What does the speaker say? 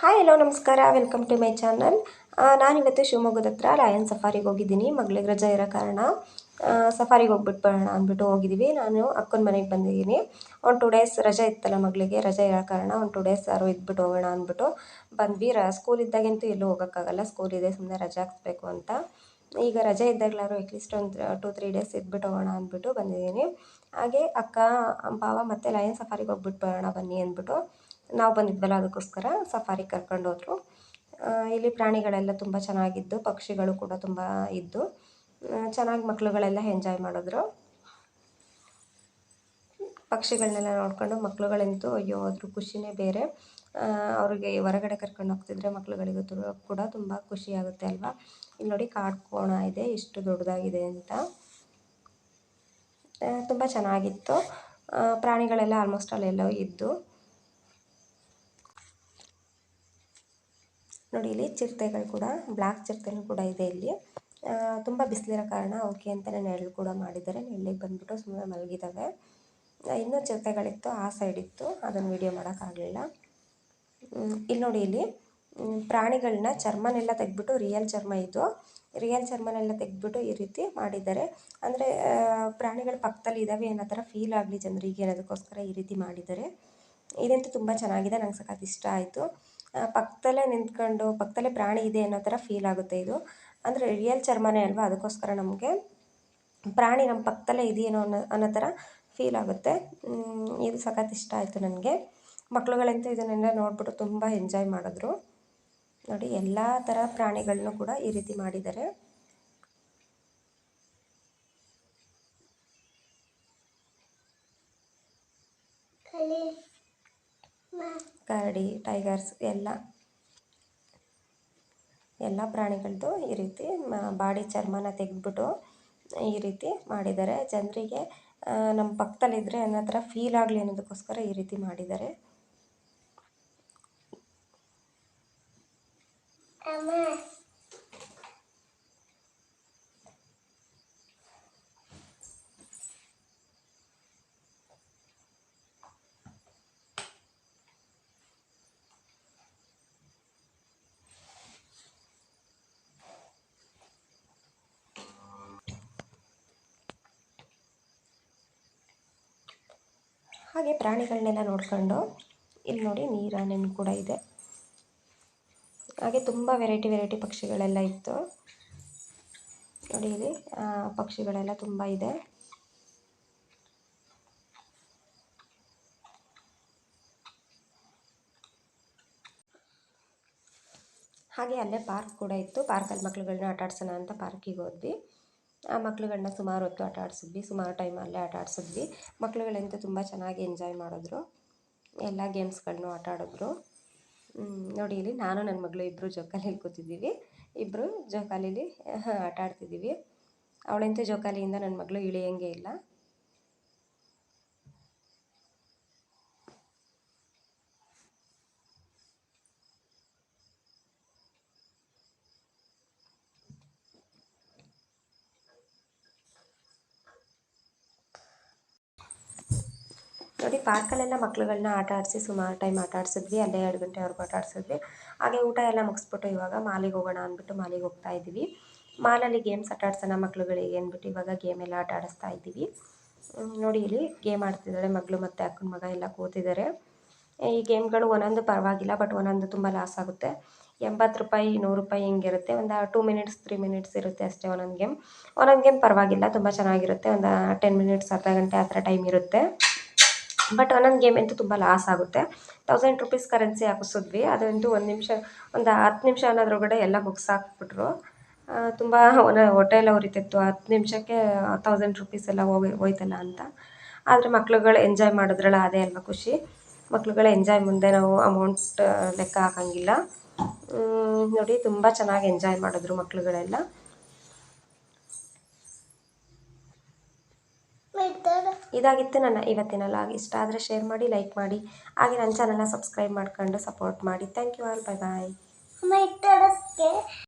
Hi hello ನಮಸ್ಕಾರ, welcome to my channel. ನಾನಿವತ್ತು ಶಿವಮೊಗ್ಗದ ಹತ್ರ ಲಯನ್ ಸಫಾರಿಗೆ ಹೋಗಿದ್ದೀನಿ. ಮಗಳಿಗೆ ರಜೆ ಇರೋ ಕಾರಣ ಸಫಾರಿಗೆ ಹೋಗ್ಬಿಟ್ಟು ಬರೋಣ ಅಂದ್ಬಿಟ್ಟು ಹೋಗಿದ್ದೀವಿ. ನಾನು ಅಕ್ಕನ ಮನೆಗೆ ಬಂದಿದ್ದೀನಿ. ಒಂದು 2 ಡೇಸ್ ರಜೆ ಇತ್ತಲ್ಲ ಮಗಳಿಗೆ, ರಜೆ ಇರೋ ಕಾರಣ ಒಂದು 2 ಡೇಸ್ ಇದ್ಬಿಟ್ಟು ಹೋಗೋಣ ಅಂದ್ಬಿಟ್ಟು ಬಂದ್ವಿ. ಸ್ಕೂಲ್ ಇದ್ದಾಗಂತೂ ಎಲ್ಲೂ ಹೋಗೋಕ್ಕಾಗಲ್ಲ, ಸ್ಕೂಲ್ ಇದೆ ಸುಮ್ಮನೆ ರಜೆ ಹಾಕ್ಸ್ಬೇಕು ಅಂತ. ಈಗ ರಜೆ ಇದ್ದಾಗಲಾದ್ರು ಅಟ್ಲೀಸ್ಟ್ ಒಂದು 2-3 ಡೇಸ್ ಇದ್ಬಿಟ್ಟು ಹೋಗೋಣ ಅಂದ್ಬಿಟ್ಟು ಬಂದಿದ್ದೀನಿ. ಹಾಗೆ ಅಕ್ಕ, ಭಾವ ಮತ್ತು ಲಯನ್ ಸಫಾರಿಗೆ ಹೋಗ್ಬಿಟ್ಟು ಬರೋಣ ಬನ್ನಿ ಅಂದ್ಬಿಟ್ಟು ನಾವು ಬಂದಿದ್ವಲ್ಲ, ಅದಕ್ಕೋಸ್ಕರ ಸಫಾರಿಗೆ ಕರ್ಕೊಂಡು ಹೋದ್ರು. ಇಲ್ಲಿ ಪ್ರಾಣಿಗಳೆಲ್ಲ ತುಂಬ ಚೆನ್ನಾಗಿದ್ದು, ಪಕ್ಷಿಗಳು ಕೂಡ ತುಂಬ ಇದ್ದು ಚೆನ್ನಾಗಿ ಮಕ್ಕಳುಗಳೆಲ್ಲ ಎಂಜಾಯ್ ಮಾಡಿದ್ರು. ಪಕ್ಷಿಗಳನ್ನೆಲ್ಲ ನೋಡ್ಕೊಂಡು ಮಕ್ಕಳುಗಳಂತೂ ಅಯ್ಯೋ ಅದ್ರ ಖುಷಿನೇ ಬೇರೆ. ಅವ್ರಿಗೆ ಹೊರಗಡೆ ಕರ್ಕೊಂಡು ಹೋಗ್ತಿದ್ರೆ ಮಕ್ಕಳುಗಳಿಗೂ ಕೂಡ ತುಂಬ ಖುಷಿಯಾಗುತ್ತೆ ಅಲ್ವಾ. ಇಲ್ಲಿ ನೋಡಿ, ಕಾಡು ಕೋಣ ಇದೆ, ಎಷ್ಟು ದೊಡ್ಡದಾಗಿದೆ ಅಂತ. ತುಂಬ ಚೆನ್ನಾಗಿತ್ತು. ಪ್ರಾಣಿಗಳೆಲ್ಲ ಆಲ್ಮೋಸ್ಟ್ ಅಲ್ಲೆಲ್ಲೋ ಇದ್ದು ನೋಡಿ. ಇಲ್ಲಿ ಚಿರತೆಗಳು ಕೂಡ, ಬ್ಲ್ಯಾಕ್ ಚಿರತೆನೂ ಕೂಡ ಇದೆ ಇಲ್ಲಿ. ತುಂಬ ಬಿಸಿಲಿರೋ ಕಾರಣ ಅವಕ್ಕೆ ಅಂತಲೇ ನೆರಳು ಕೂಡ ಮಾಡಿದ್ದಾರೆ. ನೆರಳಿಗೆ ಬಂದುಬಿಟ್ಟು ಸುಮ್ಮನೆ ಮಲಗಿದ್ದಾವೆ. ಇನ್ನೂ ಚಿರತೆಗಳಿತ್ತು, ಆ ಸೈಡ್ ಇತ್ತು, ಅದನ್ನು ವೀಡಿಯೋ ಮಾಡೋಕ್ಕಾಗಲಿಲ್ಲ. ಇಲ್ಲಿ ನೋಡಿ, ಇಲ್ಲಿ ಪ್ರಾಣಿಗಳನ್ನ ಚರ್ಮನೆಲ್ಲ ತೆಗೆದ್ಬಿಟ್ಟು, ರಿಯಲ್ ಚರ್ಮ ಇದು, ರಿಯಲ್ ಚರ್ಮನೆಲ್ಲ ತೆಗೆದ್ಬಿಟ್ಟು ಈ ರೀತಿ ಮಾಡಿದ್ದಾರೆ. ಅಂದರೆ ಪ್ರಾಣಿಗಳ ಪಕ್ಕದಲ್ಲಿ ಇದ್ದಾವೆ ಅನ್ನೋ ಥರ ಫೀಲ್ ಆಗಲಿ ಜನರಿಗೆ ಅನ್ನೋದಕ್ಕೋಸ್ಕರ ಈ ರೀತಿ ಮಾಡಿದ್ದಾರೆ. ಇದಂತೂ ತುಂಬ ಚೆನ್ನಾಗಿದೆ, ನಂಗೆ ಸಖತ್ ಇಷ್ಟ ಆಯಿತು. ಪಕ್ಕದಲ್ಲೇ ನಿಂತ್ಕೊಂಡು ಪಕ್ಕದಲ್ಲೇ ಪ್ರಾಣಿ ಇದೆ ಅನ್ನೋ ಥರ ಫೀಲ್ ಆಗುತ್ತೆ. ಇದು ಅಂದರೆ ರಿಯಲ್ ಚರ್ಮನೇ ಅಲ್ವಾ, ಅದಕ್ಕೋಸ್ಕರ ನಮಗೆ ಪ್ರಾಣಿ ನಮ್ಮ ಪಕ್ಕದಲ್ಲೇ ಇದೆಯೇನೋ ಅನ್ನೋ ಥರ ಫೀಲ್ ಆಗುತ್ತೆ. ಇದು ಸಖತ್ ಇಷ್ಟ ಆಯಿತು ನನಗೆ. ಮಕ್ಕಳುಗಳಂತೂ ಇದನ್ನೆಲ್ಲ ನೋಡ್ಬಿಟ್ಟು ತುಂಬ ಎಂಜಾಯ್ ಮಾಡಿದ್ರು. ನೋಡಿ, ಎಲ್ಲ ಥರ ಪ್ರಾಣಿಗಳನ್ನೂ ಕೂಡ ಈ ರೀತಿ ಮಾಡಿದ್ದಾರೆ. ಕರಡಿ, ಟೈಗರ್ಸ್ ಎಲ್ಲ ಪ್ರಾಣಿಗಳದ್ದು ಈ ರೀತಿ ಬಾಡಿ ಚರ್ಮನ ತೆಗೆದ್ಬಿಟ್ಟು ಈ ರೀತಿ ಮಾಡಿದ್ದಾರೆ. ಜನರಿಗೆ ನಮ್ಮ ಪಕ್ಕದಲ್ಲಿದ್ದರೆ ಅನ್ನೋ ಥರ ಫೀಲ್ ಆಗಲಿ ಅನ್ನೋದಕ್ಕೋಸ್ಕರ ಈ ರೀತಿ ಮಾಡಿದ್ದಾರೆ. ಹಾಗೆ ಪ್ರಾಣಿಗಳನ್ನೆಲ್ಲ ನೋಡ್ಕೊಂಡು ಇಲ್ಲಿ ನೋಡಿ, ನೀರಾನೆನೂ ಕೂಡ ಇದೆ. ಹಾಗೆ ತುಂಬ ವೆರೈಟಿ ಪಕ್ಷಿಗಳೆಲ್ಲ ಇತ್ತು ನೋಡಿ. ಇಲ್ಲಿ ಪಕ್ಷಿಗಳೆಲ್ಲ ತುಂಬ ಇದೆ. ಹಾಗೆ ಅಲ್ಲೇ ಪಾರ್ಕ್ ಕೂಡ ಇತ್ತು. ಪಾರ್ಕಲ್ಲಿ ಮಕ್ಳುಗಳನ್ನ ಆಟ ಆಡ್ಸೋಣ ಅಂತ ಪಾರ್ಕಿಗೆ ಹೋದ್ವಿ. ಆ ಮಕ್ಳುಗಳನ್ನ ಸುಮಾರು ಹೊತ್ತು ಆಟ ಆಡಿಸಿದ್ವಿ, ಸುಮಾರು ಟೈಮ್ ಅಲ್ಲೇ ಆಟ ಆಡಿಸಿದ್ವಿ. ಮಕ್ಳುಗಳಂತೂ ತುಂಬ ಚೆನ್ನಾಗಿ ಎಂಜಾಯ್ ಮಾಡಿದ್ರು, ಎಲ್ಲ ಗೇಮ್ಸ್ಗಳನ್ನೂ ಆಟ ಆಡಿದ್ರು. ನೋಡಿ, ಇಲ್ಲಿ ನಾನು ನನ್ನ ಮಗಳು ಇಬ್ಬರು ಜೋಕಾಲಿಯಲ್ಲಿ ಕೂತಿದ್ದೀವಿ. ಇಬ್ಬರು ಜೋಕಾಲಿಲಿ ಆಟ ಆಡ್ತಿದ್ದೀವಿ. ಅವಳಂತೂ ಜೋಕಾಲಿಯಿಂದ ನನ್ನ ಮಗಳು ಇಳಿಯೋಂಗೆ ಇಲ್ಲ. ನೋಡಿ, ಪಾರ್ಕಲ್ಲೆಲ್ಲ ಮಕ್ಳುಗಳನ್ನ ಆಟ ಆಡಿಸಿ ಸುಮಾರು ಟೈಮ್ ಆಟ ಆಡಿಸಿದ್ವಿ. ಅಲ್ಲೇ 2 ಗಂಟೆವರೆಗೂ ಆಟ ಆಡಿಸಿದ್ವಿ. ಹಾಗೆ ಊಟ ಎಲ್ಲ ಮುಗಿಸ್ಬಿಟ್ಟು ಇವಾಗ ಮಾಲಿಗೆ ಹೋಗೋಣ ಅಂದ್ಬಿಟ್ಟು ಮಾಲಿಗೆ ಹೋಗ್ತಾ ಇದ್ದೀವಿ. ಮಾಲಲ್ಲಿ ಗೇಮ್ಸ್ ಆಟ ಆಡ್ಸೋಣ ಮಕ್ಳುಗಳಿಗೆ ಅಂದ್ಬಿಟ್ಟು ಇವಾಗ ಗೇಮೆಲ್ಲ ಆಟ ಆಡಿಸ್ತಾ ಇದ್ದೀವಿ. ನೋಡಿ, ಇಲ್ಲಿ ಗೇಮ್ ಆಡ್ತಿದ್ದಾಳೆ ಮಗಳು ಮತ್ತು ಅಕ್ಕನ ಮಗ ಎಲ್ಲ ಕೂತಿದ್ದಾರೆ. ಈ ಗೇಮ್ಗಳು ಒಂದೊಂದು ಪರವಾಗಿಲ್ಲ, ಬಟ್ ಒಂದೊಂದು ತುಂಬ ಲಾಸ್ ಆಗುತ್ತೆ. 80 ರೂಪಾಯಿ, 100 ರೂಪಾಯಿ ಹಿಂಗಿರುತ್ತೆ. ಒಂದು 2 ಮಿನಿಟ್ಸ್ 3 ಮಿನಿಟ್ಸ್ ಇರುತ್ತೆ ಅಷ್ಟೇ ಒಂದೊಂದು ಗೇಮ್. ಒಂದೊಂದು ಗೇಮ್ ಪರವಾಗಿಲ್ಲ, ತುಂಬ ಚೆನ್ನಾಗಿರುತ್ತೆ. ಒಂದು 10 ಮಿನಿಟ್ಸ್, ಅರ್ಧ ಗಂಟೆ ಆ ಥರ ಟೈಮ್ ಇರುತ್ತೆ. ಬಟ್ ಒಂದೊಂದು ಗೇಮ್ ಅಂತೂ ತುಂಬ ಲಾಸ್ ಆಗುತ್ತೆ. 1000 ರೂಪೀಸ್ ಕರೆನ್ಸಿ ಹಾಕಿಸಿದ್ವಿ, ಅದಂತೂ 1 ನಿಮಿಷ, ಒಂದು 10 ನಿಮಿಷ ಅನ್ನೋದ್ರೊಳಗಡೆ ಎಲ್ಲ ಮುಗಿಸಾಕ್ಬಿಟ್ರು. ತುಂಬ ಹೊಟ್ಟೆ ಎಲ್ಲ ಉರಿತಿತ್ತು. 10 ನಿಮಿಷಕ್ಕೆ 1000 ರೂಪೀಸ್ ಎಲ್ಲ ಹೋಯ್ತಲ್ಲ ಅಂತ. ಆದರೆ ಮಕ್ಳುಗಳು ಎಂಜಾಯ್ ಮಾಡಿದ್ರಲ್ಲ, ಅದೇ ಅಲ್ವಾ ಖುಷಿ. ಮಕ್ಳುಗಳ ಎಂಜಾಯ್ ಮುಂದೆ ನಾವು ಅಮೌಂಟ್ ಲೆಕ್ಕ ಹಾಕೋಂಗಿಲ್ಲ. ನೋಡಿ, ತುಂಬ ಚೆನ್ನಾಗಿ ಎಂಜಾಯ್ ಮಾಡಿದ್ರು ಮಕ್ಳುಗಳೆಲ್ಲ. ಇದಾಗಿತ್ತು ನನ್ನ ಇವತ್ತಿನ ಲಾಗ್. ಇಷ್ಟ ಆದರೆ ಶೇರ್ ಮಾಡಿ, ಲೈಕ್ ಮಾಡಿ, ಹಾಗೆ ನನ್ನ ಚಾನಲ್ನ ಸಬ್ಸ್ಕ್ರೈಬ್ ಮಾಡ್ಕೊಂಡು ಸಪೋರ್ಟ್ ಮಾಡಿ. Thank you all, bye bye.